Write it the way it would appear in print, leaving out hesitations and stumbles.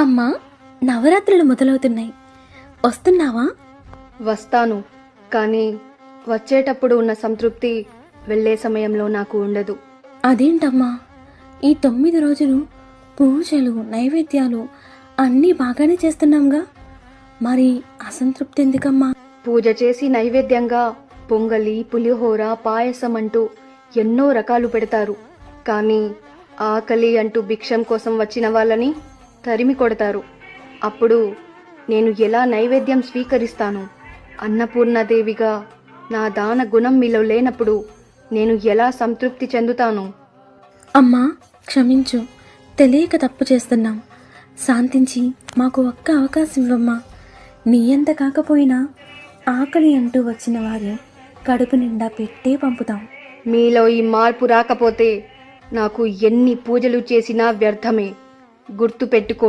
అమ్మా, నవరాత్రులు మొదలవుతున్నాయి, వస్తున్నావా? వస్తాను, కానీ వచ్చేటప్పుడు ఉన్న సంతృప్తి వెళ్ళే సమయంలో నాకు ఉండదు. అదేంటమ్మా, ఈ 9 రోజులు పూజలు నైవేద్యాలు అన్నీ బాగానే చేస్తున్నాంగా, మరి అసంతృప్తి ఎందుకమ్మా? పూజ చేసి నైవేద్యంగా పొంగలి, పులిహోర, పాయసం అంటూ ఎన్నో రకాలు పెడతారు. కానీ ఆకలి అంటూ భిక్షం కోసం వచ్చిన వాళ్ళని తరిమి కొడతారు. అప్పుడు నేను ఎలా నైవేద్యం స్వీకరిస్తాను? అన్నపూర్ణాదేవిగా నా దాన గుణం మీలో లేనప్పుడు నేను ఎలా సంతృప్తి చెందుతాను? అమ్మా, క్షమించు, తెలియక తప్పు చేస్తున్నాం. శాంతించి మాకు ఒక్క అవకాశం ఇవ్వమ్మా. నీ అంత కాకపోయినా ఆకలి అంటూ వచ్చిన వారి కడుపు నిండా పెట్టే పంపుతాం. మీలో ఈ మార్పు రాకపోతే నాకు ఎన్ని పూజలు చేసినా వ్యర్థమే. గుర్తు పెట్టుకోండి.